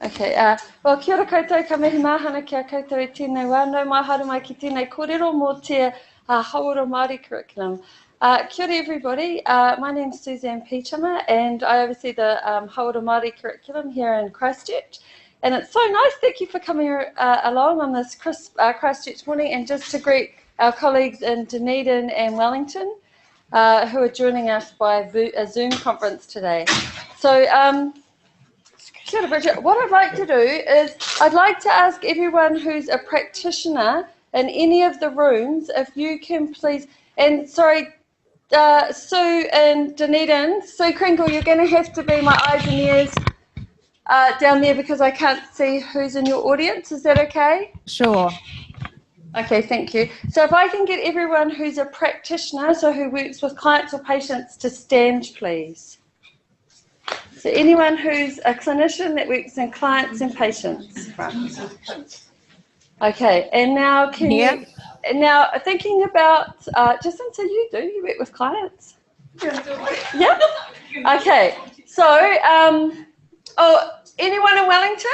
Okay, well, kia ora koutou, ka mihi mahana ki a koutou e tēnei wānau, mai haere mai ki tēnei kōrero mō te Hauora Māori curriculum. Kia ora everybody, my name's Suzanne Pitama and I oversee the Hauora Māori curriculum here in Christchurch. And it's so nice, thank you for coming along on this Christchurch morning, and just to greet our colleagues in Dunedin and Wellington who are joining us by a Zoom conference today. So, kia ora, Bridget. What I'd like to do is I'd like to ask everyone who's a practitioner in any of the rooms if you can please, and sorry, Sue and Dunedin, Sue Kringle, you're going to have to be my eyes and ears down there because I can't see who's in your audience. Is that okay? Sure. Okay, thank you. So if I can get everyone who's a practitioner, so who works with clients or patients, to stand, please. So anyone who's a clinician that works in clients and patients. Okay, and now can you, now thinking about, just until you work with clients? Yeah? Okay, so, oh, anyone in Wellington?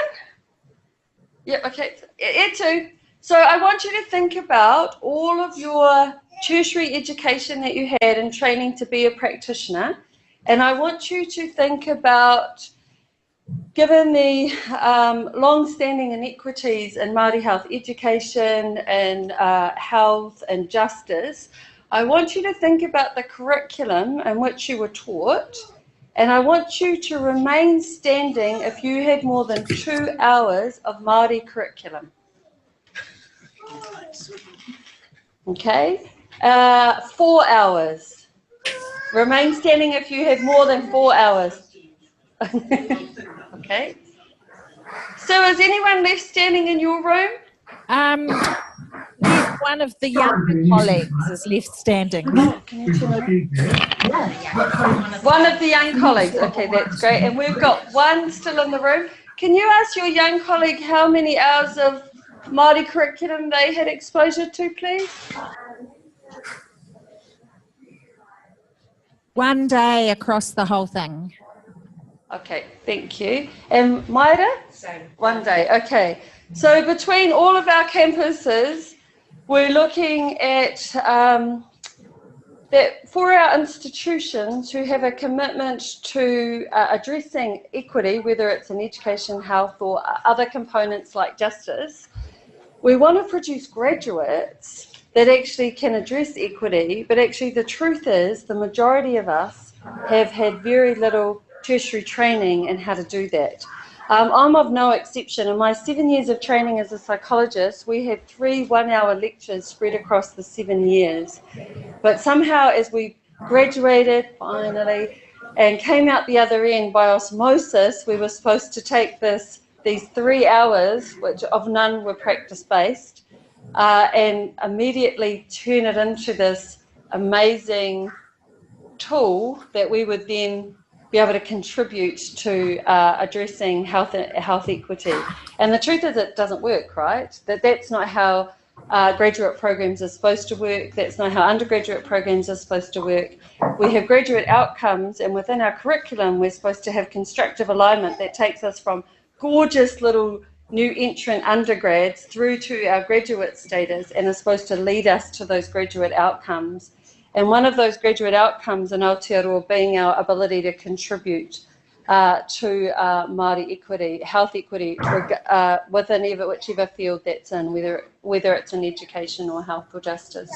Yep, okay, it too. So I want you to think about all of your tertiary education that you had in training to be a practitioner. And I want you to think about, given the long-standing inequities in Māori health education and health and justice, I want you to think about the curriculum in which you were taught, and I want you to remain standing if you had more than 2 hours of Māori curriculum. Okay, 4 hours. Remain standing if you have more than 4 hours. Okay. So is anyone left standing in your room? One of the younger colleagues is left standing. One of the young colleagues. Okay, that's great. And we've got one still in the room. Can you ask your young colleague how many hours of Māori curriculum they had exposure to, please? One day across the whole thing. Okay, thank you. And Maida? Same. 1 day, okay. So between all of our campuses, we're looking at that for our institutions who have a commitment to addressing equity, whether it's in education, health, or other components like justice, we want to produce graduates that actually can address equity, but actually the truth is the majority of us have had very little tertiary training in how to do that. I'm of no exception. In my 7 years of training as a psychologist, we had 3 one-hour lectures spread across the 7 years. But somehow as we graduated finally and came out the other end by osmosis, we were supposed to take these 3 hours, which of none were practice-based, and immediately turn it into this amazing tool that we would then be able to contribute to addressing health equity. And the truth is it doesn't work, right? That's not how graduate programs are supposed to work. That's not how undergraduate programs are supposed to work. We have graduate outcomes, and within our curriculum we're supposed to have constructive alignment that takes us from gorgeous little new entrant undergrads through to our graduate status and is supposed to lead us to those graduate outcomes. And one of those graduate outcomes in Aotearoa being our ability to contribute to Māori equity, health equity, within whichever field that's in, whether it's in education or health or justice,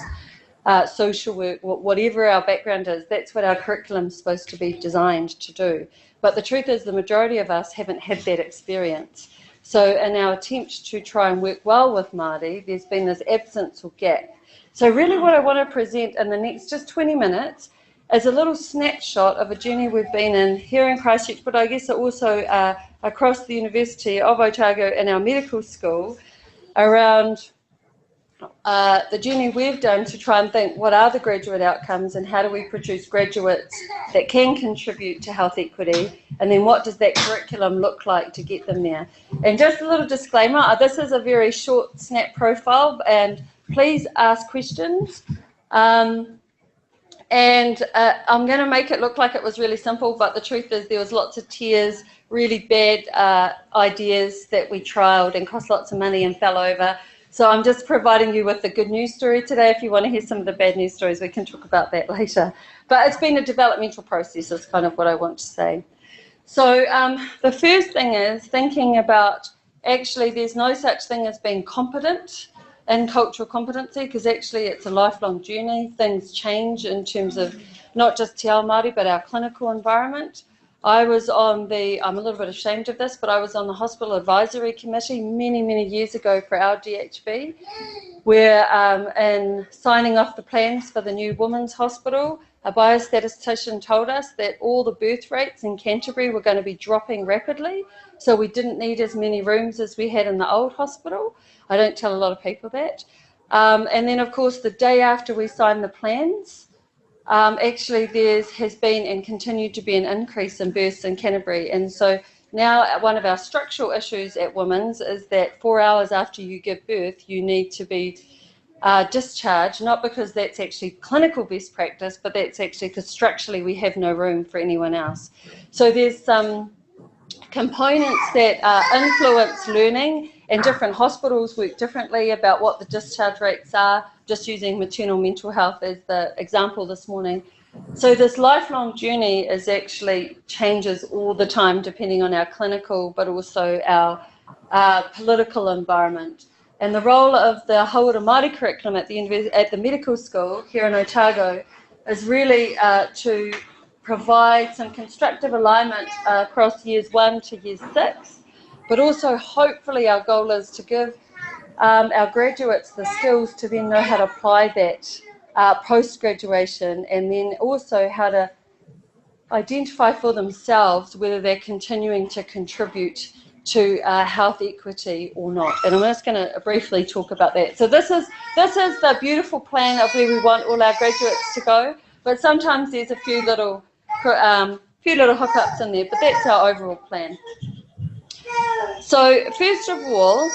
social work, whatever our background is, that's what our curriculum is supposed to be designed to do. But the truth is the majority of us haven't had that experience. So in our attempt to try and work well with Māori, there's been this absence or gap. So really what I want to present in the next just 20 minutes is a little snapshot of a journey we've been in here in Christchurch, but I guess also across the University of Otago in our medical school around the journey we've done to try and think what are the graduate outcomes and how do we produce graduates that can contribute to health equity, and then what does that curriculum look like to get them there. And just a little disclaimer, this is a very short snap profile and please ask questions. I'm going to make it look like it was really simple, but the truth is there was lots of tears, really bad ideas that we trialled and cost lots of money and fell over. So I'm just providing you with the good news story today. If you want to hear some of the bad news stories, we can talk about that later. But it's been a developmental process is kind of what I want to say. So the first thing is thinking about, actually there's no such thing as being competent in cultural competency, because actually it's a lifelong journey. Things change in terms of not just Te Ao Māori, but our clinical environment. I was on the, I'm a little bit ashamed of this, but I was on the Hospital Advisory Committee many, many years ago for our DHB, where in signing off the plans for the new women's hospital, a biostatistician told us that all the birth rates in Canterbury were going to be dropping rapidly, so we didn't need as many rooms as we had in the old hospital. I don't tell a lot of people that. And then, of course, the day after we signed the plans, actually there has been and continued to be an increase in births in Canterbury. And so now one of our structural issues at Women's is that 4 hours after you give birth, you need to be discharged, not because that's actually clinical best practice, but that's actually because structurally we have no room for anyone else. So there's some components that influence learning, and different hospitals work differently about what the discharge rates are, just using maternal mental health as the example this morning. So this lifelong journey is actually changes all the time depending on our clinical but also our political environment. And the role of the Hauora Māori curriculum at the medical school here in Otago is really to provide some constructive alignment across years 1 to year 6, but also hopefully our goal is to give our graduates the skills to then know how to apply that post-graduation, and then also how to identify for themselves whether they're continuing to contribute to health equity or not. And I'm just going to briefly talk about that. So this is the beautiful plan of where we want all our graduates to go, but sometimes there's a few little hookups in there, but that's our overall plan. So first of all,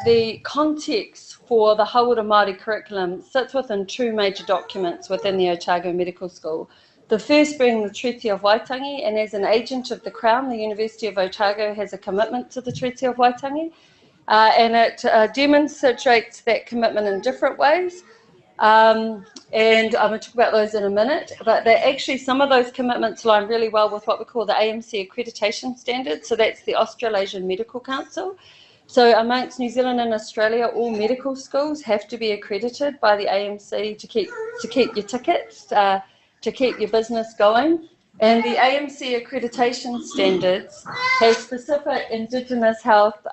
the context for the Hauora Māori curriculum sits within 2 major documents within the Otago Medical School. The first being the Treaty of Waitangi, and as an agent of the Crown, the University of Otago has a commitment to the Treaty of Waitangi, and it demonstrates that commitment in different ways. And I'm going to talk about those in a minute, but actually some of those commitments line really well with what we call the AMC accreditation standards. So that's the Australasian Medical Council. So amongst New Zealand and Australia, all medical schools have to be accredited by the AMC to keep your tickets, to keep your business going. And the AMC accreditation standards have specific Indigenous health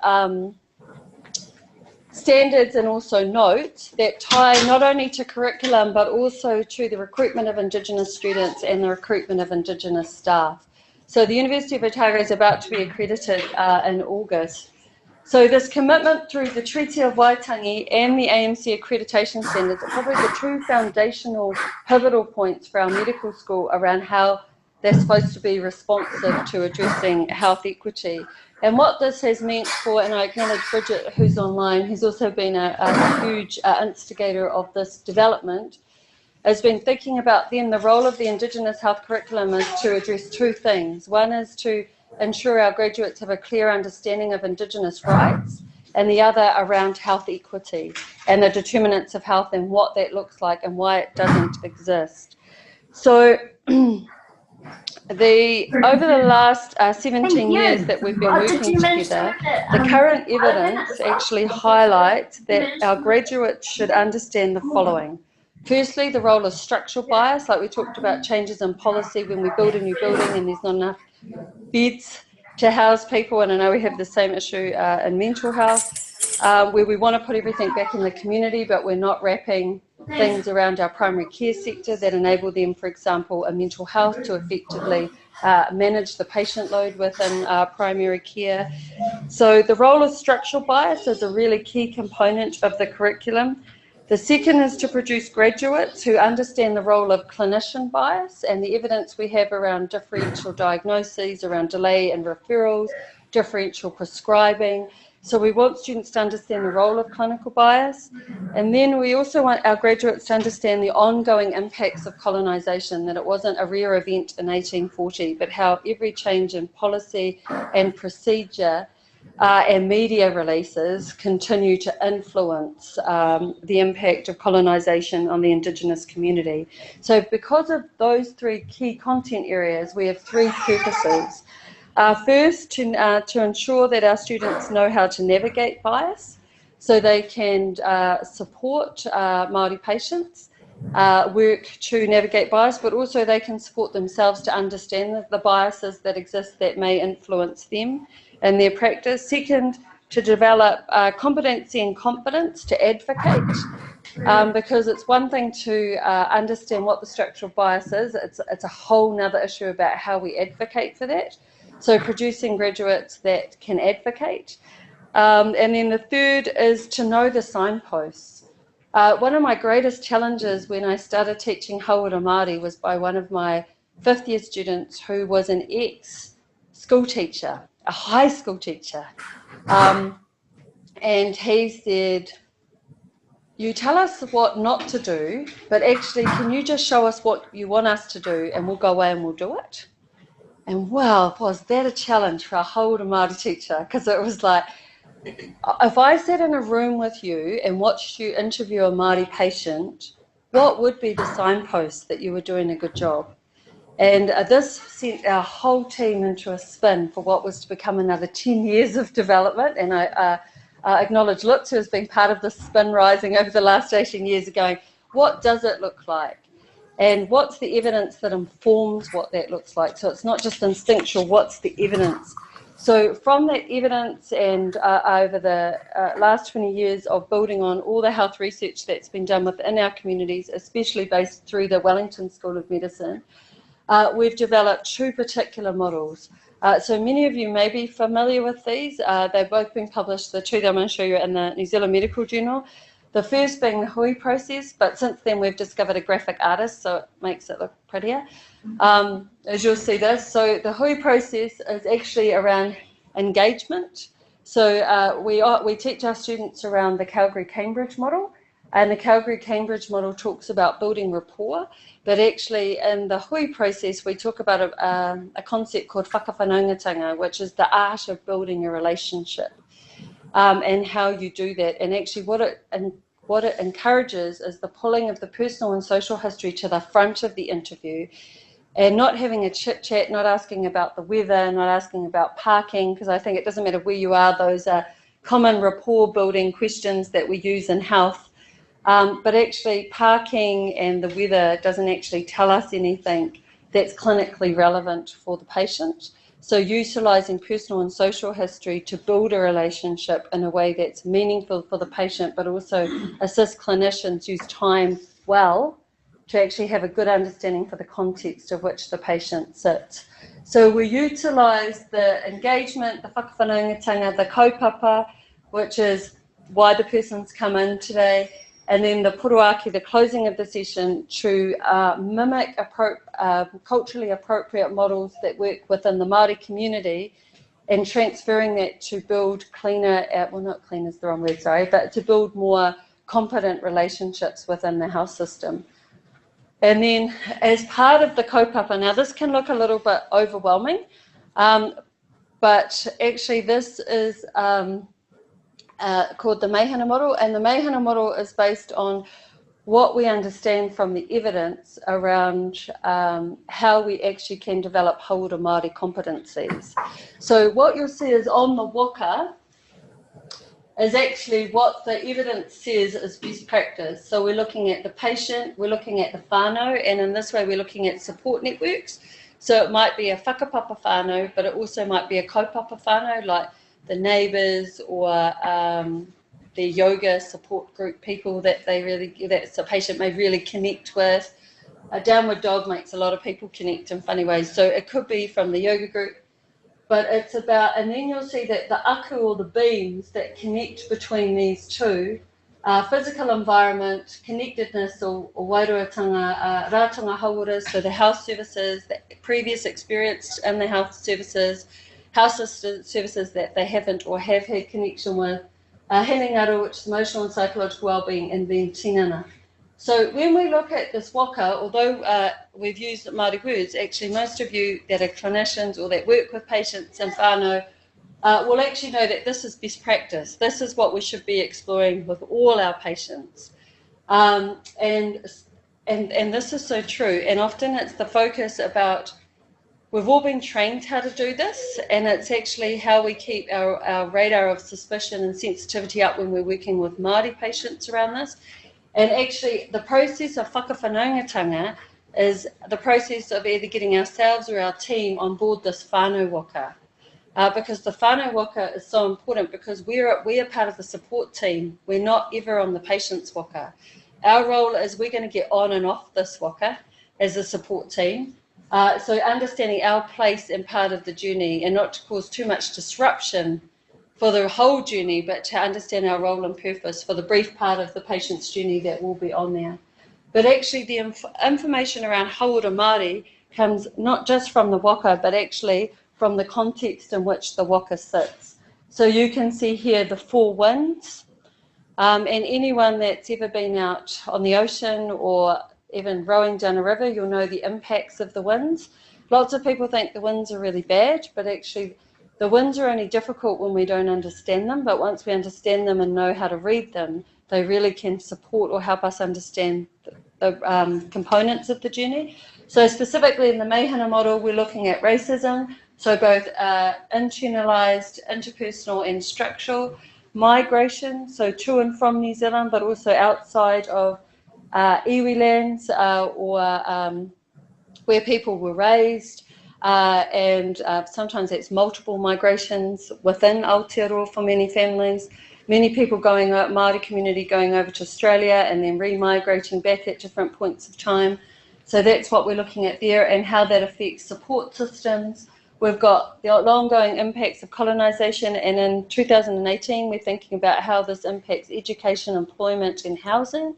standards and also notes that tie not only to curriculum but also to the recruitment of Indigenous students and the recruitment of Indigenous staff. So the University of Otago is about to be accredited in August. So this commitment through the Treaty of Waitangi and the AMC accreditation standards are probably the 2 foundational pivotal points for our medical school around how they're supposed to be responsive to addressing health equity. And what this has meant for, and I acknowledge Bridget, who's online, who's also been a huge instigator of this development, has been thinking about then the role of the Indigenous health curriculum is to address 2 things. One is to ensure our graduates have a clear understanding of Indigenous rights, and the other around health equity and the determinants of health and what that looks like and why it doesn't exist. So over the last 17 years that we've been working together, the current evidence actually highlights that our graduates should understand the following. Firstly, the role of structural bias, like we talked about changes in policy when we build a new building and there's not enough beds to house people, and I know we have the same issue in mental health, where we want to put everything back in the community, but we're not wrapping things around our primary care sector that enable them, for example, in mental health to effectively manage the patient load within primary care. So the role of structural bias is a really key component of the curriculum. The second is to produce graduates who understand the role of clinician bias and the evidence we have around differential diagnoses, around delay in referrals, differential prescribing, So we want students to understand the role of clinical bias. And then we also want our graduates to understand the ongoing impacts of colonisation, that it wasn't a rare event in 1840, but how every change in policy and procedure and media releases continue to influence the impact of colonisation on the Indigenous community. So because of those three key content areas, we have three purposes. First, to ensure that our students know how to navigate bias, so they can support Māori patients, work to navigate bias, but also they can support themselves to understand the biases that exist that may influence them in their practice. Second, to develop competency and confidence to advocate, because it's one thing to understand what the structural bias is, it's a whole nother issue about how we advocate for that. So producing graduates that can advocate. And then the third is to know the signposts. One of my greatest challenges when I started teaching Hauora Māori was by one of my fifth year students who was an ex-school teacher, a high school teacher. And he said, you tell us what not to do, but actually can you just show us what you want us to do and we'll go away and we'll do it? And wow, was that a challenge for a Hauora Māori teacher? Because it was like, if I sat in a room with you and watched you interview a Māori patient, what would be the signpost that you were doing a good job? And this sent our whole team into a spin for what was to become another 10 years of development. And I acknowledge Lutz, who has been part of the spin rising over the last 18 years, going, what does it look like? And what's the evidence that informs what that looks like? So it's not just instinctual, what's the evidence? So from that evidence and over the last 20 years of building on all the health research that's been done within our communities, especially based through the Wellington School of Medicine, we've developed two particular models. So many of you may be familiar with these. They've both been published, the two that I'm going to show you, in the New Zealand Medical Journal. The first being the hui process, but since then we've discovered a graphic artist, so it makes it look prettier. As you'll see this, so the hui process is actually around engagement. So we teach our students around the Calgary-Cambridge model, and the Calgary-Cambridge model talks about building rapport, but actually in the hui process we talk about a concept called whakawhanaungatanga, which is the art of building a relationship. And how you do that, and actually what it encourages is the pulling of the personal and social history to the front of the interview, and not having a chit chat, not asking about the weather, not asking about parking, because I think it doesn't matter where you are, those are common rapport building questions that we use in health, but actually parking and the weather doesn't actually tell us anything that's clinically relevant for the patient. So utilising personal and social history to build a relationship in a way that's meaningful for the patient, but also assist clinicians use time well to actually have a good understanding for the context of which the patient sits. So we utilise the engagement, the whakawhanaungatanga, the kaupapa, which is why the person's come in today, and then the puruaki, the closing of the session, to mimic culturally appropriate models that work within the Māori community, and transferring that to build cleaner, well, not cleaner is the wrong word, sorry, but to build more competent relationships within the health system. And then as part of the kaupapa, now this can look a little bit overwhelming, but actually this is called the Hana model, and the Hana model is based on what we understand from the evidence around how we actually can develop Hauora Māori competencies. So what you'll see is on the waka is actually what the evidence says is best practice. So we're looking at the patient, we're looking at the whānau, and in this way we're looking at support networks. So it might be a whakapapa whānau, but it also might be a kaupapa whānau, like the neighbours or the yoga support group people that the patient may really connect with. A downward dog makes a lot of people connect in funny ways. So it could be from the yoga group, but it's about, and then you'll see that the aku, or the beams that connect between these two, physical environment, connectedness, or wairuatanga, rātanga hauora, so the health services, the previous experience in the health services, house services that they haven't or have had connection with, Hana, which is emotional and psychological wellbeing, and then tinana. So when we look at this waka, although we've used Māori words, actually most of you that are clinicians or that work with patients in whānau will actually know that this is best practice. This is what we should be exploring with all our patients. And this is so true. And often it's the focus about, we've all been trained how to do this, and it's actually how we keep our radar of suspicion and sensitivity up when we're working with Māori patients around this. And actually, the process of whakawhanaungatanga is the process of either getting ourselves or our team on board this whānau waka. Because the whānau waka is so important, because we are part of the support team. We're not ever on the patient's waka. Our role is we're going to get on and off this waka as a support team. So understanding our place and part of the journey, and not to cause too much disruption for the whole journey, but to understand our role and purpose for the brief part of the patient's journey that will be on there. But actually the information around Hauora Māori comes not just from the waka, but actually from the context in which the waka sits. So you can see here the four winds, and anyone that's ever been out on the ocean or even rowing down a river, you'll know the impacts of the winds. Lots of people think the winds are really bad, but actually the winds are only difficult when we don't understand them, but once we understand them and know how to read them, they really can support or help us understand the components of the journey. So specifically in the Meihana model, we're looking at racism, so both internalized, interpersonal and structural, migration, so to and from New Zealand, but also outside of iwi lands or where people were raised, and sometimes it's multiple migrations within Aotearoa for many families. Many people going out, Māori community going over to Australia and then re-migrating back at different points of time. So that's what we're looking at there, and how that affects support systems. We've got the ongoing impacts of colonisation, and in 2018 we're thinking about how this impacts education, employment and housing.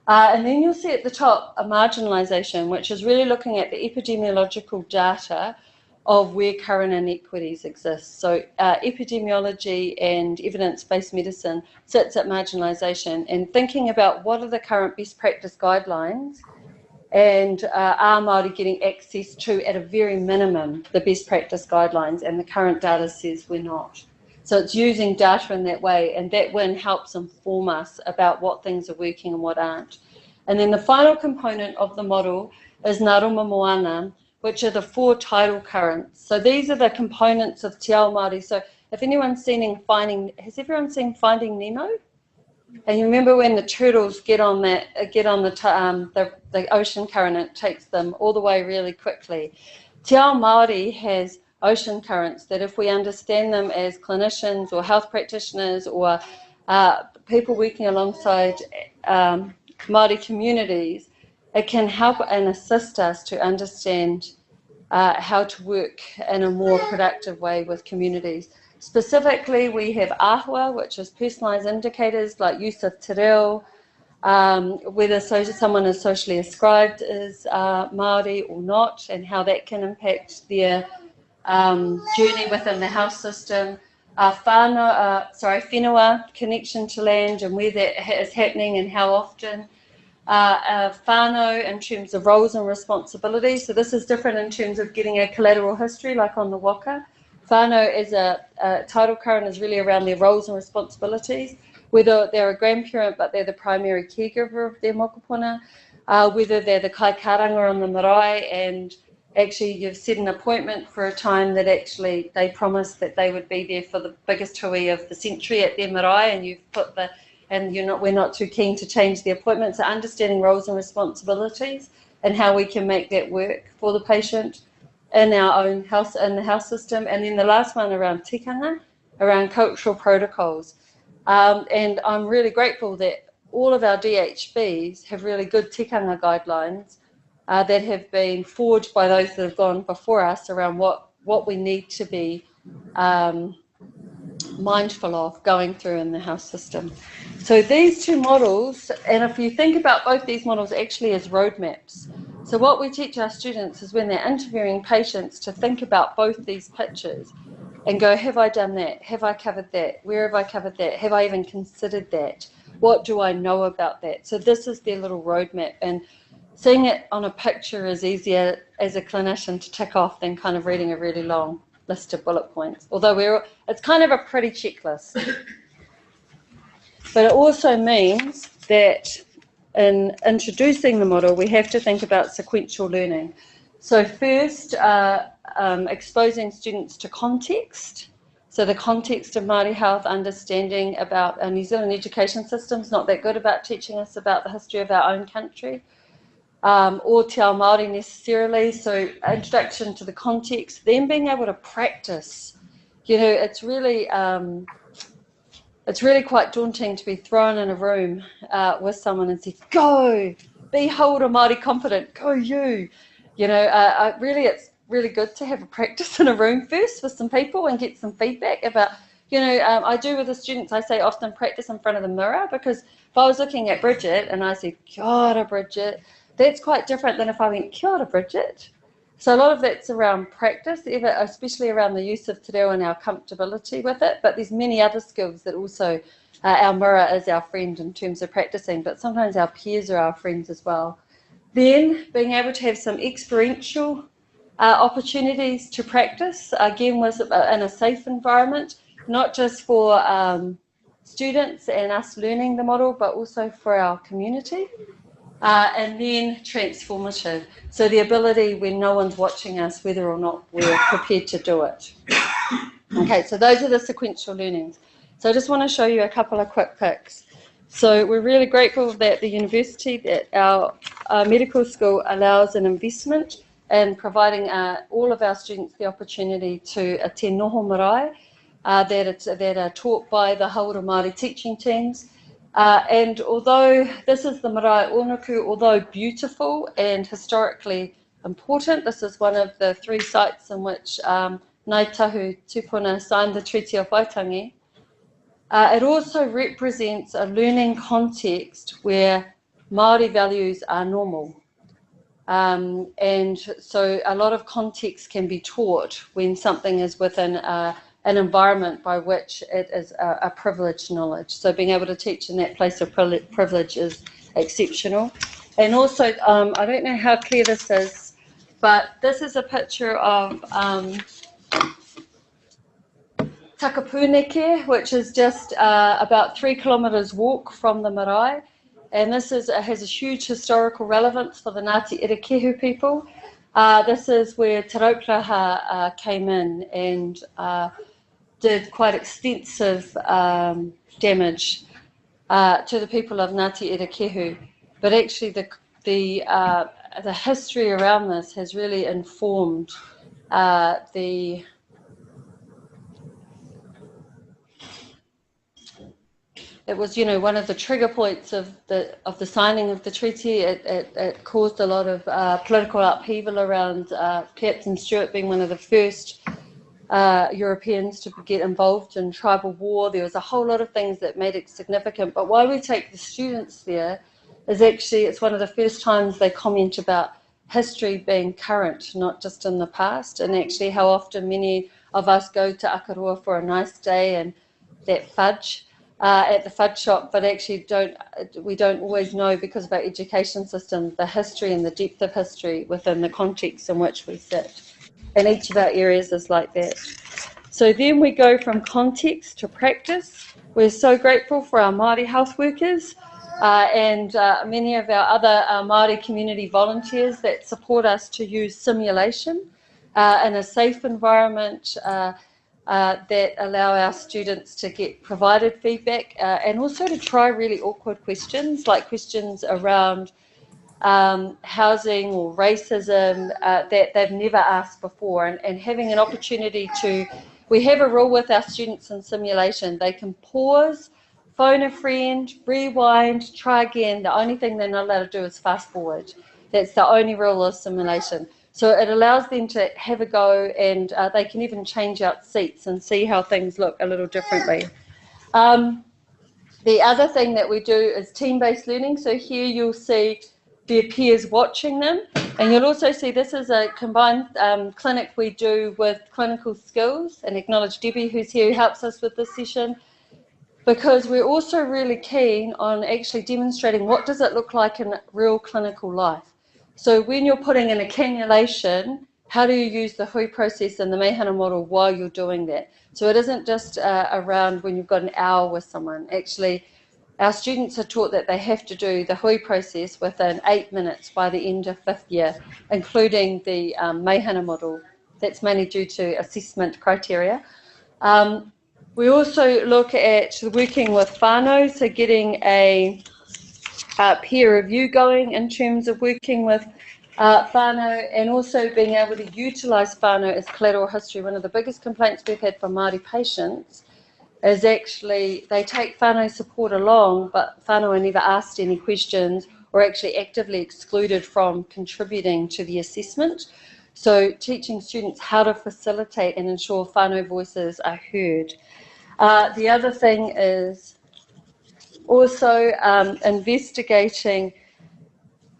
And then you'll see at the top a marginalisation, which is really looking at the epidemiological data of where current inequities exist. So epidemiology and evidence-based medicine sits at marginalisation, and thinking about what are the current best practice guidelines, and are Māori getting access to, at a very minimum, the best practice guidelines, and the current data says we're not. So it's using data in that way, and that then helps inform us about what things are working and what aren't. And then the final component of the model is Ngaruma Moana, which are the four tidal currents. So these are the components of Te Ao Māori. So if anyone's seen has everyone seen Finding Nemo? And you remember when the turtles get on the ocean current, it takes them all the way really quickly. Te Ao Māori has ocean currents that, if we understand them as clinicians or health practitioners or people working alongside Māori communities, it can help and assist us to understand how to work in a more productive way with communities. Specifically, we have āhua, which is personalised indicators like use of te reo, whether someone is socially ascribed as Māori or not, and how that can impact their journey within the health system. Whenua, connection to land and where that is happening and how often. Whānau in terms of roles and responsibilities. So this is different in terms of getting a collateral history, like on the waka. Whānau as a tidal current is really around their roles and responsibilities, whether they're a grandparent but they're the primary caregiver of their mokopuna, whether they're the kaikaranga on the marae, and actually you've set an appointment for a time that actually they promised that they would be there for the biggest hui of the century at their marae, and you've put we're not too keen to change the appointment. So understanding roles and responsibilities and how we can make that work for the patient in our own health, in the health system. And then the last one around tikanga, around cultural protocols. And I'm really grateful that all of our DHBs have really good tikanga guidelines that have been forged by those that have gone before us around what we need to be mindful of going through in the health system. So these two models, and if you think about both these models actually as roadmaps, so what we teach our students is when they're interviewing patients to think about both these pictures and go, have I done that? Have I covered that? Where have I covered that? Have I even considered that? What do I know about that? So this is their little roadmap, and seeing it on a picture is easier as a clinician to tick off than kind of reading a really long list of bullet points, although it's kind of a pretty checklist. But it also means that in introducing the model, we have to think about sequential learning. So first, exposing students to context. So the context of Māori health, understanding about our New Zealand education system's not that good about teaching us about the history of our own country, or Te Ao Māori necessarily. So introduction to the context, then being able to practice. You know, it's really quite daunting to be thrown in a room with someone and say, go, be Hauora Māori competent, go you. You know, really it's really good to have a practice in a room first with some people and get some feedback about, you know, I do with the students, I say often practice in front of the mirror, because if I was looking at Bridget and I said, kia ora Bridget, that's quite different than if I went, kia ora Bridget. So a lot of that's around practice, especially around the use of te reo and our comfortability with it, but there's many other skills that also our mirror is our friend in terms of practicing, but sometimes our peers are our friends as well. Then being able to have some experiential opportunities to practice, again, was in a safe environment, not just for students and us learning the model, but also for our community. And then transformative. So the ability when no one's watching us, whether or not we're prepared to do it. Okay, so those are the sequential learnings. So I just want to show you a couple of quick picks. So we're really grateful that the university, that our medical school allows an investment in providing all of our students the opportunity to attend noho marae that are taught by the Hauora Māori teaching teams. And although this is the marae onuku, although beautiful and historically important, this is one of the 3 sites in which Ngāi Tahu Tupuna signed the Treaty of Waitangi. It also represents a learning context where Māori values are normal. And so a lot of context can be taught when something is within an environment by which it is a privileged knowledge. So being able to teach in that place of privilege is exceptional. And also, I don't know how clear this is, but this is a picture of Takapūneke, which is just about 3 kilometres walk from the marae. And this has a huge historical relevance for the Ngāti Irakehu people. This is where Te Rauparaha came in and did quite extensive damage to the people of Ngāti Irakehu. But actually the history around this has really informed it was, you know, one of the trigger points of the signing of the treaty. It caused a lot of political upheaval around Captain Stewart being one of the first Europeans to get involved in tribal war. There was a whole lot of things that made it significant. But why we take the students there is actually it's one of the first times they comment about history being current, not just in the past, and actually how often many of us go to Akarua for a nice day and that fudge at the fudge shop, but actually we don't always know, because of our education system, the history and the depth of history within the context in which we sit. And each of our areas is like that. So then we go from context to practice. We're so grateful for our Māori health workers and many of our other Māori community volunteers that support us to use simulation in a safe environment that allow our students to get provided feedback and also to try really awkward questions, like questions around housing or racism that they've never asked before, and having an opportunity to, we have a rule with our students in simulation, they can pause, phone a friend, rewind, try again. The only thing they're not allowed to do is fast forward. That's the only rule of simulation. So it allows them to have a go, and they can even change out seats and see how things look a little differently. The other thing that we do is team-based learning. So here you'll see their peers watching them. And you'll also see this is a combined clinic we do with clinical skills, and acknowledge Debbie who's here who helps us with this session, because we're also really keen on actually demonstrating what does it look like in real clinical life. So when you're putting in a cannulation, how do you use the hui process and the Hana model while you're doing that? So it isn't just around when you've got an hour with someone. Actually, our students are taught that they have to do the hui process within 8 minutes by the end of 5th year, including the Hana model. That's mainly due to assessment criteria. We also look at working with whānau, so getting a peer review going in terms of working with whānau, and also being able to utilise whānau as collateral history. One of the biggest complaints we've had from Māori patients is actually they take whānau support along, but whānau are never asked any questions or actually actively excluded from contributing to the assessment. So teaching students how to facilitate and ensure whānau voices are heard. The other thing is also investigating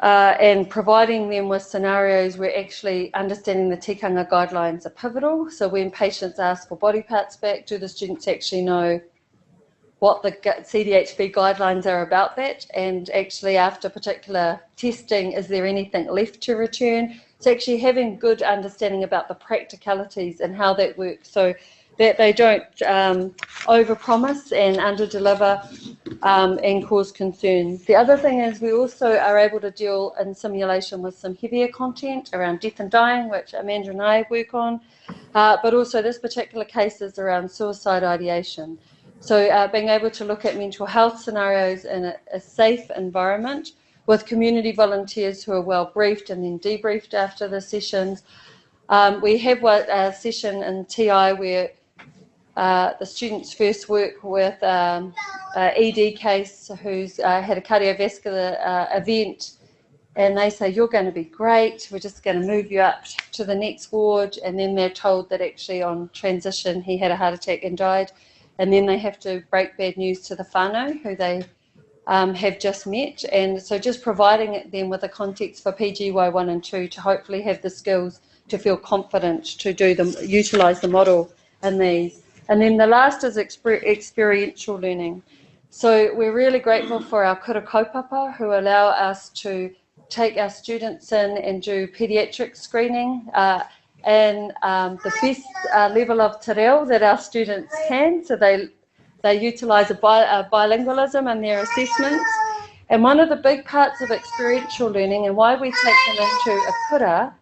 and providing them with scenarios where actually understanding the tikanga guidelines are pivotal. So when patients ask for body parts back, do the students actually know what the CDHB guidelines are about that? And actually after particular testing, is there anything left to return? So actually having good understanding about the practicalities and how that works, so that they don't overpromise and underdeliver and cause concern. The other thing is we also are able to deal in simulation with some heavier content around death and dying, which Amanda and I work on, but also this particular case is around suicide ideation. So being able to look at mental health scenarios in a safe environment with community volunteers who are well briefed and then debriefed after the sessions. We have a session in TI where the students first work with an ED case who's had a cardiovascular event, and they say, you're going to be great, we're just going to move you up to the next ward, and then they're told that actually on transition he had a heart attack and died, and then they have to break bad news to the whānau who they have just met. And so just providing them with a context for PGY 1 and 2 to hopefully have the skills to feel confident to do them, utilise the model in these. And then the last is experiential learning. So we're really grateful for our kura kaupapa who allow us to take our students in and do paediatric screening and the best level of te reo that our students can. So they utilise a bilingualism in their assessments. And one of the big parts of experiential learning and why we take them into a kura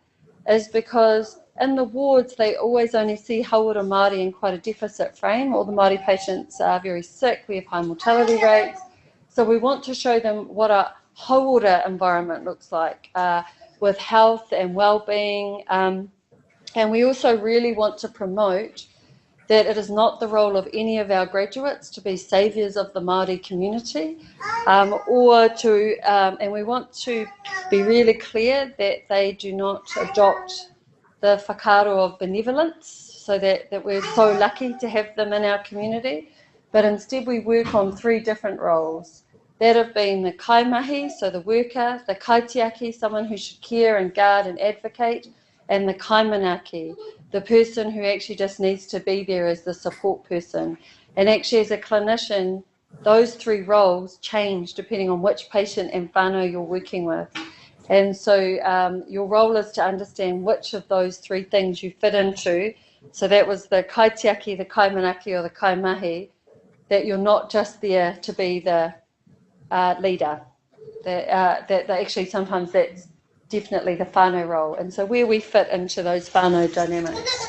is because in the wards they always only see Hauora Māori in quite a deficit frame. All the Māori patients are very sick, we have high mortality rates. So we want to show them what a Hauora environment looks like with health and well-being. And we also really want to promote that it is not the role of any of our graduates to be saviours of the Māori community, and we want to be really clear that they do not adopt the whakaaro of benevolence, so that we're so lucky to have them in our community, but instead we work on 3 different roles. That have been the kaimahi, so the worker, the kaitiaki, someone who should care and guard and advocate, and the kaimanaki, the person who actually just needs to be there as the support person. And actually as a clinician, those 3 roles change depending on which patient and whānau you're working with. And so your role is to understand which of those 3 things you fit into. So that was the kaitiaki, the kaimanaki or the kaimahi, that you're not just there to be the leader. That actually sometimes that's definitely the whānau role, and so where we fit into those whānau dynamics.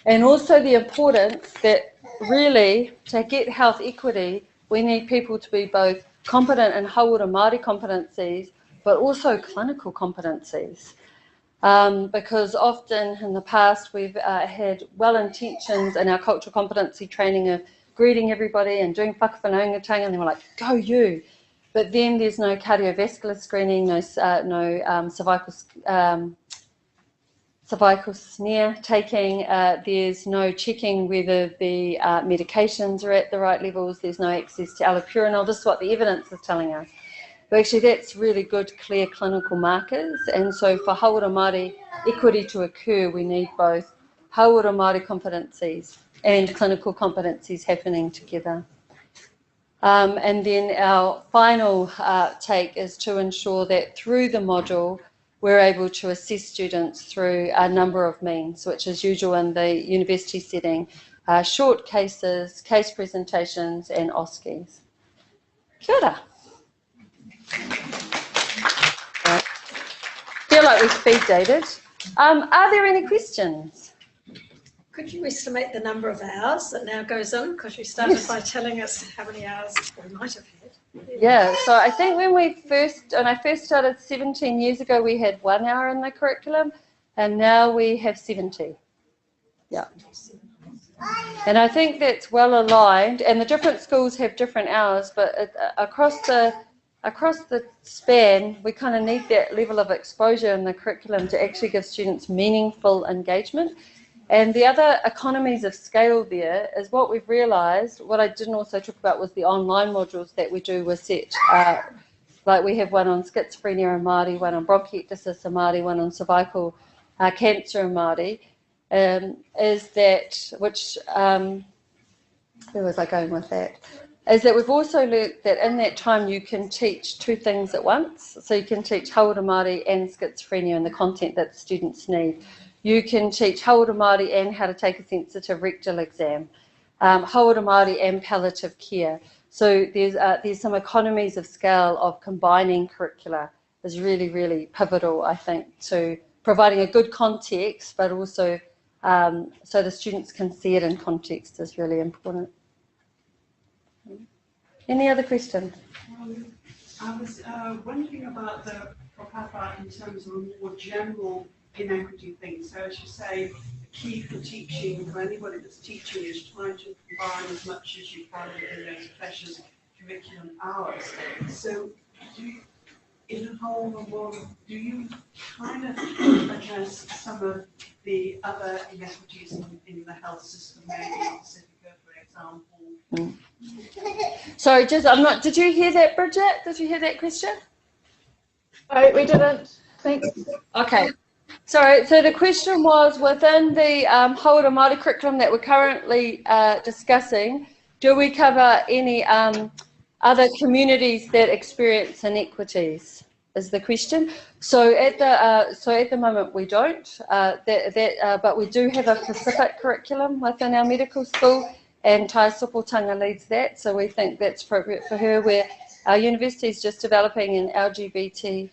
And also the importance that really to get health equity, we need people to be both competent in Hauora Māori competencies, but also clinical competencies. Because often in the past we've had well-intentions in our cultural competency training of greeting everybody and doing whakawhanaungatanga, and they were like, go you. But then there's no cardiovascular screening, no cervical cervical smear taking. There's no checking whether the medications are at the right levels. There's no access to allopurinol. This is what the evidence is telling us. But actually, that's really good, clear clinical markers. And so for Hauora Māori equity to occur, we need both Hauora Māori competencies and clinical competencies happening together. And then our final take is to ensure that through the module, we're able to assess students through a number of means, which is usual in the university setting, short cases, case presentations, and OSCEs. Kia ora. Feel like we speed dated. Are there any questions? Could you estimate the number of hours that now goes on? Because you started by telling us how many hours we might have had. Yeah, so I think when I first started 17 years ago, we had 1 hour in the curriculum, and now we have 70. Yeah. And I think that's well aligned, and the different schools have different hours, but across the span, we kind of need that level of exposure in the curriculum to actually give students meaningful engagement. And the other economies of scale there is what we've realised. What I didn't also talk about was the online modules that we do with set. Like we have one on schizophrenia in Māori, one on bronchiectasis in Māori, one on cervical cancer in Māori. Where was I going with that? Is that we've also learnt that in that time you can teach two things at once. So you can teach Hauora Māori and schizophrenia and the content that the students need. You can teach Hauora Māori and how to take a sensitive rectal exam, Hauora Māori and palliative care. So there's some economies of scale of combining curricula is really, really pivotal, I think, to providing a good context, but also so the students can see it in context is really important. Any other questions? I was wondering about the Poutama in terms of a more general inequity thing. So as you say, the key for teaching, for anybody that's teaching, is trying to combine as much as you can within those precious curriculum hours. So in the whole world, do you kind of address some of the other inequities in the health system, maybe in Pacifica, for example? Sorry, did you hear that, Bridget? Did you hear that question? Oh, we didn't. Thanks. Okay. Sorry, so the question was, within the Hauora Māori curriculum that we're currently discussing, do we cover any other communities that experience inequities, is the question. So at the moment we don't, but we do have a Pacific curriculum within our medical school, and Tai Sopotanga leads that, so we think that's appropriate for her, where our university is just developing an LGBTQIA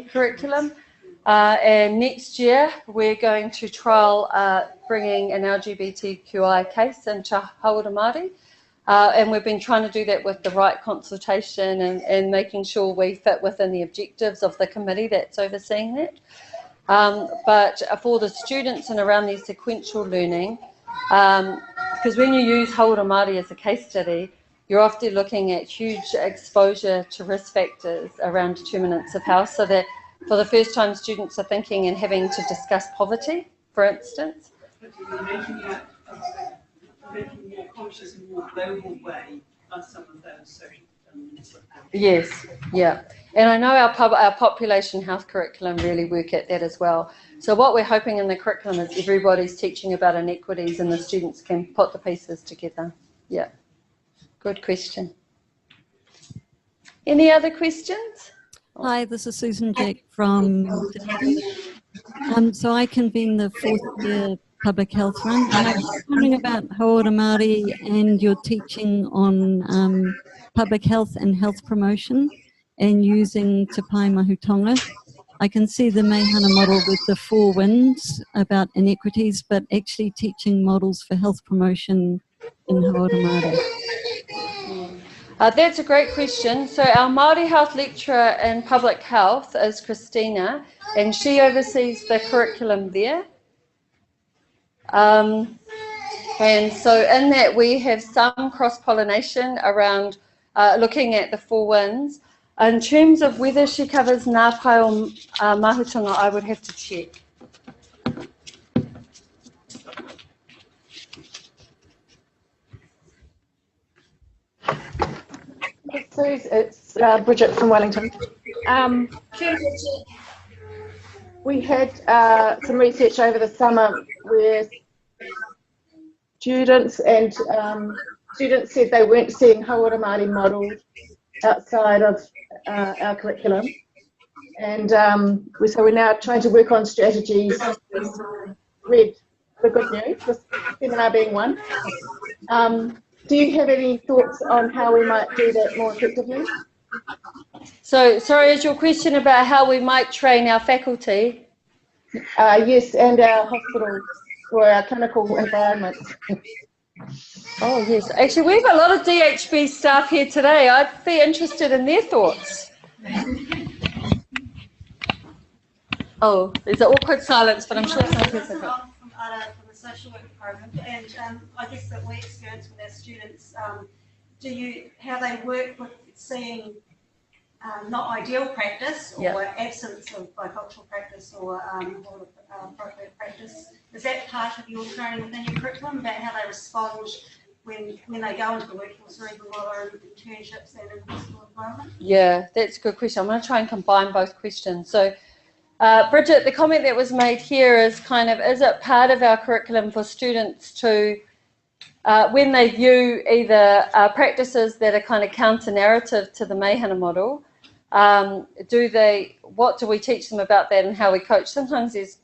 curriculum. And next year we're going to trial bringing an LGBTQI case into Hauora Māori, and we've been trying to do that with the right consultation and making sure we fit within the objectives of the committee that's overseeing that. But for the students and around their sequential learning, because when you use Hauora Māori as a case study, you're often looking at huge exposure to risk factors around determinants of health, so that for the first time students are thinking and having to discuss poverty, for instance. Making it conscious in a more global way are some of those social determinants. Yes, yeah. And I know our population health curriculum really work at that as well. So what we're hoping in the curriculum is everybody's teaching about inequities and the students can put the pieces together. Yeah, good question. Any other questions? Hi, this is Susan Jack from Dunedin. So I convene the 4th year public health run, and I was wondering about Hauora Māori and your teaching on public health and health promotion and using Te Pai Mahutonga. I can see the Hana model with the 4 wins about inequities, but actually teaching models for health promotion in Hauora Māori. That's a great question. So our Māori health lecturer in public health is Christina, and she oversees the curriculum there. And so in that we have some cross-pollination around looking at the 4 wins. In terms of whether she covers Ngā Pai o Mahutonga, I would have to check. Suze, it's Bridget from Wellington. We had some research over the summer where students said they weren't seeing Hauora Māori modelled outside of our curriculum. And so we're now trying to work on strategies. Read the good news, this seminar being one. Do you have any thoughts on how we might do that more effectively? So, sorry, is your question about how we might train our faculty? Yes, and our hospitals for our clinical environments. Oh, yes. Actually, we have a lot of DHB staff here today. I'd be interested in their thoughts. Oh, there's an awkward silence, but I'm sure some people from the social work program, and I guess that we experience with our students, how they work with seeing not ideal practice or absence of bicultural practice or appropriate practice. Is that part of your training within your curriculum about how they respond when they go into the workforce or even while they're in internships and in the school environment? Yeah, that's a good question. I'm going to try and combine both questions. So, Bridget, the comment that was made here is is it part of our curriculum for students to, when they view either practices that are kind of counter-narrative to the Meihana model, what do we teach them about that and how we coach? Sometimes there's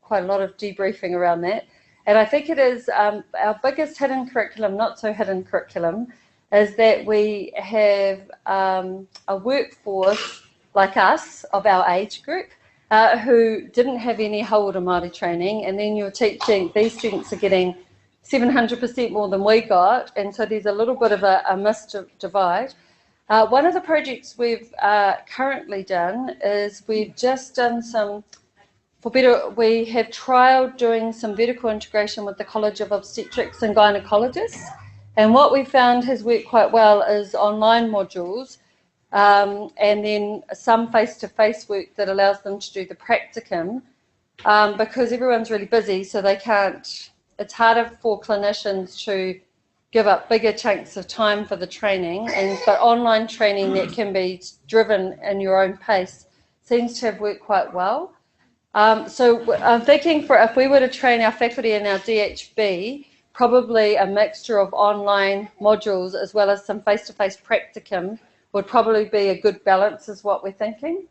quite a lot of debriefing around that. And I think it is our biggest hidden curriculum, not so hidden curriculum, is that we have a workforce like us, of our age group, who didn't have any Hauora Māori training, and then you're teaching, these students are getting 700% more than we got, and so there's a little bit of a missed divide. One of the projects we've currently done is we've just done we have trialled doing some vertical integration with the College of Obstetrics and Gynecologists, and what we found has worked quite well is online modules, and then some face-to-face work that allows them to do the practicum, because everyone's really busy, so they can't, it's harder for clinicians to give up bigger chunks of time for the training, but online training that can be driven in your own pace seems to have worked quite well. So I'm thinking if we were to train our faculty in our DHB, probably a mixture of online modules as well as some face-to-face practicum would probably be a good balance, is what we're thinking.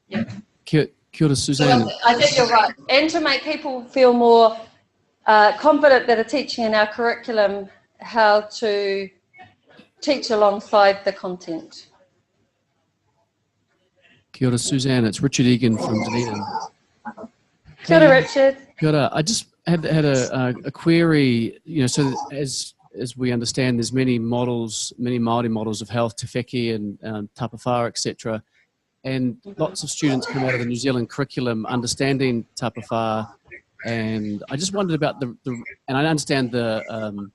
Yeah. Kia ora, Suzanne. So I think you're right. And to make people feel more confident that are teaching in our curriculum how to teach alongside the content. Kia ora, Suzanne. It's Richard Egan from Dunedin. Kia ora, Richard. Kia ora. I just had a query. So as we understand, there's many models, many Māori models of health, te wheki and tapawhā, etc. And lots of students come out of the New Zealand curriculum understanding tapawhā, and I just wondered about and I understand the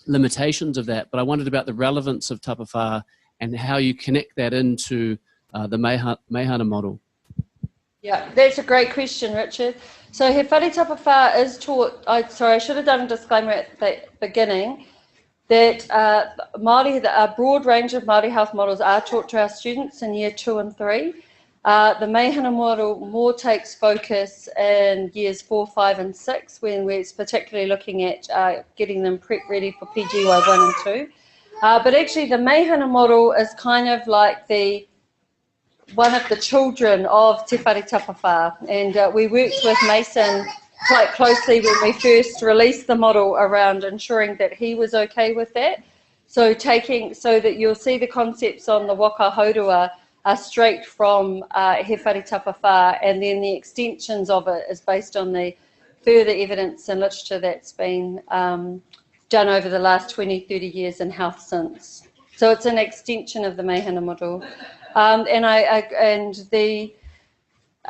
limitations of that, but I wondered about the relevance of tapawhā and how you connect that into the Meihana model. Yeah, that's a great question, Richard. So He Whare Tapawhā is taught, I should have done a disclaimer at the beginning, that a broad range of Māori health models are taught to our students in year 2 and 3. The Meihana model more takes focus in years 4, 5 and 6, when we're particularly looking at getting them prep ready for PGY 1 and 2. But actually the Meihana model is kind of like one of the children of Te Whare Tapawhā, and we worked with Mason quite closely when we first released the model around ensuring that he was okay with that. So that you'll see the concepts on the waka haurua are straight from He Whare Tapawhā, and then the extensions of it is based on the further evidence and literature that's been done over the last 20, 30 years in health since. So it's an extension of the Meihana model.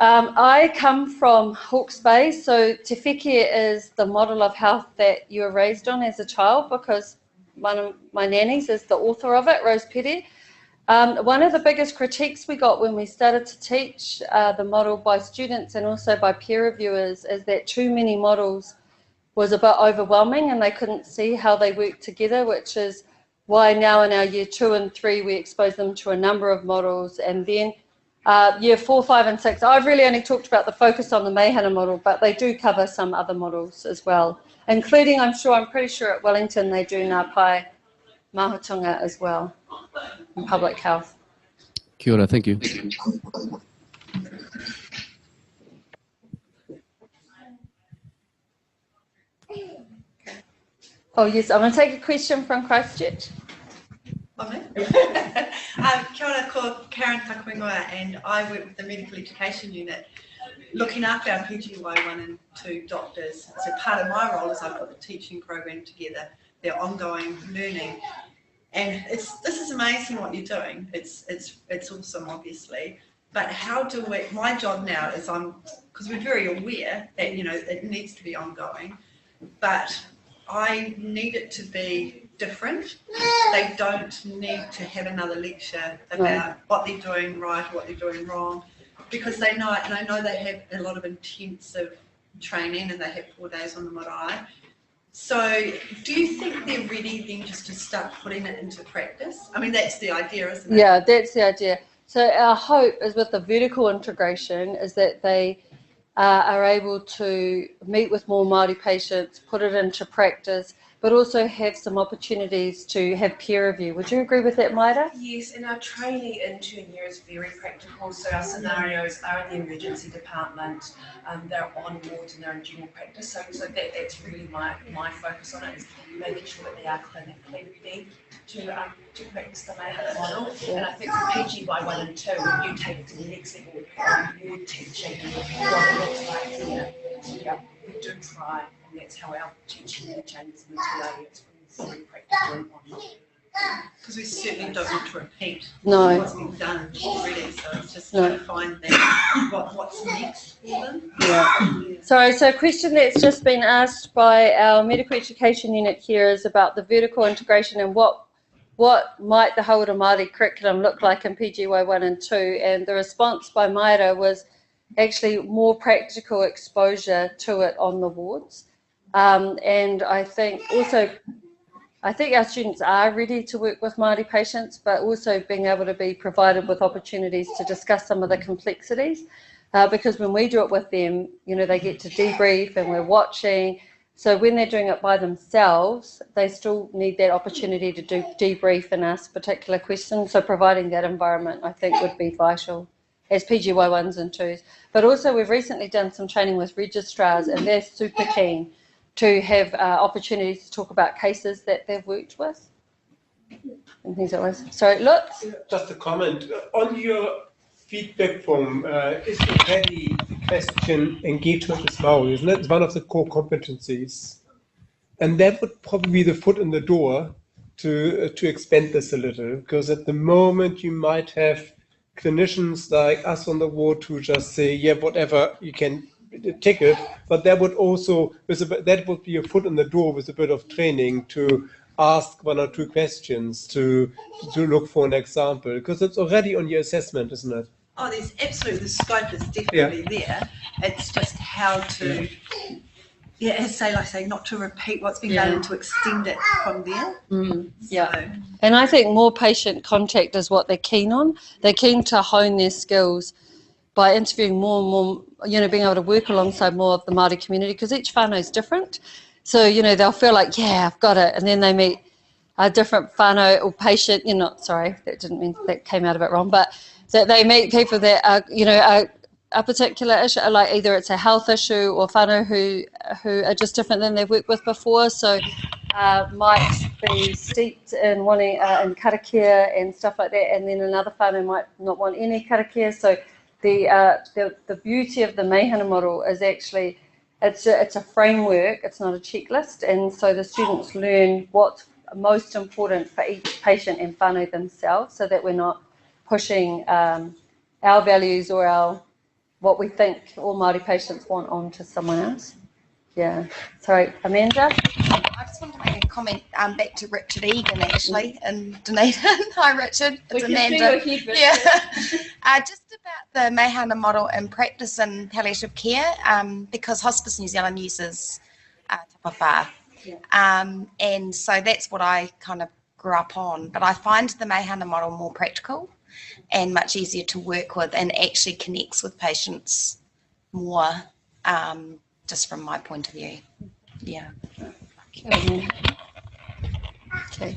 I come from Hawke's Bay, so Te Wheke is the model of health that you were raised on as a child, because one of my nannies is the author of it, Rose Pere. One of the biggest critiques we got when we started to teach the model by students and also by peer reviewers is that too many models was a bit overwhelming and they couldn't see how they work together, which is why now in our year 2 and 3 we expose them to a number of models, and then year 4, 5 and 6, I've really only talked about the focus on the Meihana model, but they do cover some other models as well, including, I'm pretty sure at Wellington they do Ngā Pai Mahutunga as well in public health. Kia ora, thank you. Oh yes, I'm going to take a question from Christchurch. Kia ora, ko Karen Takuingoa, and I work with the medical education unit looking after our PGY 1 and 2 doctors. So part of my role is I put the teaching program together, their ongoing learning. And this is amazing what you're doing. It's awesome, obviously. But how do we, my job now is because we're very aware that, you know, it needs to be ongoing, but I need it to be different. They don't need to have another lecture about what they're doing right or what they're doing wrong, because they know it, and I know they have a lot of intensive training and they have 4 days on the marae. So do you think they're ready then just to start putting it into practice? I mean, that's the idea, isn't it? Yeah, that's the idea. So our hope is with the vertical integration is that they are able to meet with more Māori patients, put it into practice, but also have some opportunities to have peer review. Would you agree with that, Maida? Yes, and our trainee intern year is very practical. So our scenarios are in the emergency department, they're on wards and they're in general practice. So that's really my focus on it, is making sure that they are clinically ready to practice the Meihana model. And I think for PGY 1 and 2, you take it to the next level, you're teaching what it looks like here. Yeah, we do try. And that's how our teaching changes materially. It's very practical and online. Because we certainly don't want to repeat what's been done already, so it's just trying to find that what's next for them. Yeah. Sorry, so a question that's just been asked by our medical education unit here is about the vertical integration and what might the Hauora Māori curriculum look like in PGY 1 and 2, and the response by Maida was actually more practical exposure to it on the wards. And I think our students are ready to work with Māori patients, but also being able to be provided with opportunities to discuss some of the complexities, because when we do it with them, you know, they get to debrief and we're watching. So when they're doing it by themselves, they still need that opportunity to do debrief and ask particular questions. So providing that environment, I think, would be vital as PGY 1s and 2s. But also we've recently done some training with registrars, and they're super keen to have opportunities to talk about cases that they've worked with and things like that. Sorry, Lutz? Just a comment. On your feedback form, is already the question engagement with Maori, isn't it? It's one of the core competencies. And that would probably be the foot in the door to expand this a little, because at the moment you might have clinicians like us on the ward who just say, yeah, whatever, you can take it, but that would also, that would be a foot in the door with a bit of training to ask 1 or 2 questions to look for an example, because it's already on your assessment, isn't it? Oh, there's absolutely, the scope is definitely there. It's just how to, not to repeat what's been done and to extend it from there. And I think more patient contact is what they're keen on. They're keen to hone their skills by interviewing more and more, you know, being able to work alongside more of the Māori community, because each whānau is different. So, you know, they'll feel like, yeah, I've got it. And then they meet a different whānau or patient, that came out a bit wrong, but that they meet people that are, you know, a particular issue, like either it's a health issue or whānau who are just different than they've worked with before. So might be steeped in wanting in karakia and stuff like that, and then another whānau might not want any karakia. So the beauty of the Meihana model is actually it's a framework, it's not a checklist, and so the students learn what's most important for each patient and whānau themselves, so that we're not pushing our values or what we think all Māori patients want onto someone else. Yeah. Sorry, Amanda? I just wanted to make a comment back to Richard Egan, actually, in Dunedin. Hi, Richard. It's Amanda. Just about the Meihana model in practice in palliative care, because Hospice New Zealand uses tapawhā. And so that's what I kind of grew up on. But I find the Hana model more practical and much easier to work with, and actually connects with patients more, just from my point of view. Yeah. Okay.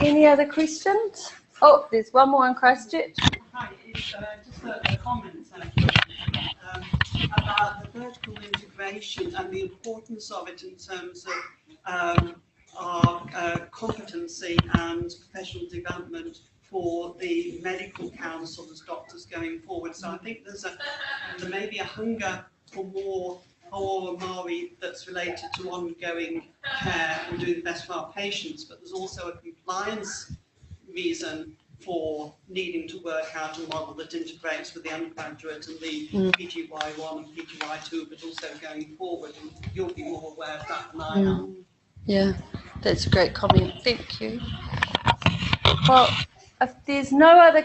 Any other questions? Oh, there's one more in Christchurch. Hi, it's just a comment about the vertical integration and the importance of it in terms of our competency and professional development for the medical council as doctors going forward. So I think there may be a hunger for more Hauora Māori that's related to ongoing care and doing the best for our patients, but there's also a compliance reason for needing to work out a model that integrates with the undergraduate and the PGY1 and PGY2, but also going forward. And you'll be more aware of that than I am. Yeah, that's a great comment. Thank you. Well, if there's no other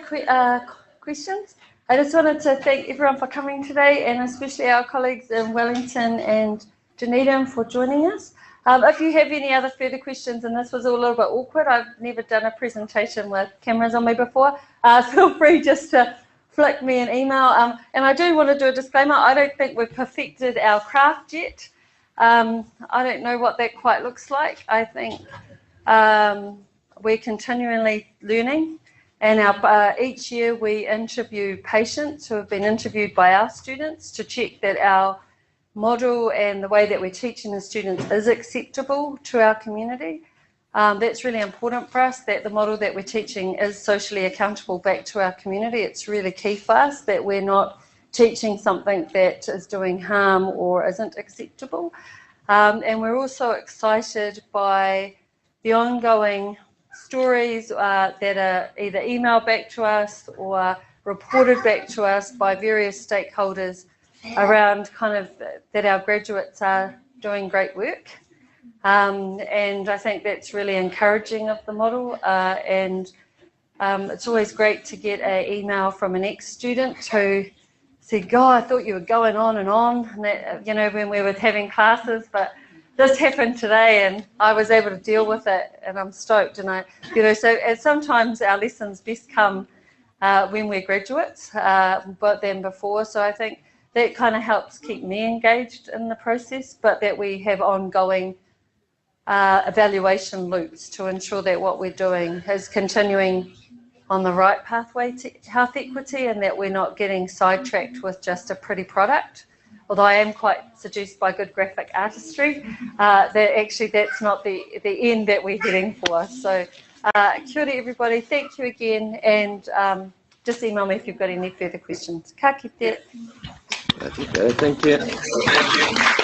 questions, I just wanted to thank everyone for coming today, and especially our colleagues in Wellington and Dunedin for joining us. If you have any other further questions, and this was all a little bit awkward, I've never done a presentation with cameras on me before, feel free just to flick me an email. And I do want to do a disclaimer. I don't think we've perfected our craft yet. I don't know what that quite looks like. I think we're continually learning, and each year we interview patients who have been interviewed by our students to check that our model and the way that we're teaching the students is acceptable to our community. That's really important for us, that the model that we're teaching is socially accountable back to our community. It's really key for us that we're not teaching something that is doing harm or isn't acceptable. And we're also excited by the ongoing stories that are either emailed back to us or reported back to us by various stakeholders around kind of that our graduates are doing great work. And I think that's really encouraging of the model. And it's always great to get an email from an ex-student who said, "God, I thought you were going on and on," and that, you know, when we were having classes, but this happened today and I was able to deal with it, and I'm stoked. And and sometimes our lessons best come when we're graduates, but then before. So I think that kind of helps keep me engaged in the process, but that we have ongoing evaluation loops to ensure that what we're doing is continuing on the right pathway to health equity, and that we're not getting sidetracked with just a pretty product. Although I am quite seduced by good graphic artistry, that actually that's not the end that we're heading for. So kia ora everybody, thank you again, and just email me if you've got any further questions. Ka kite. Thank you.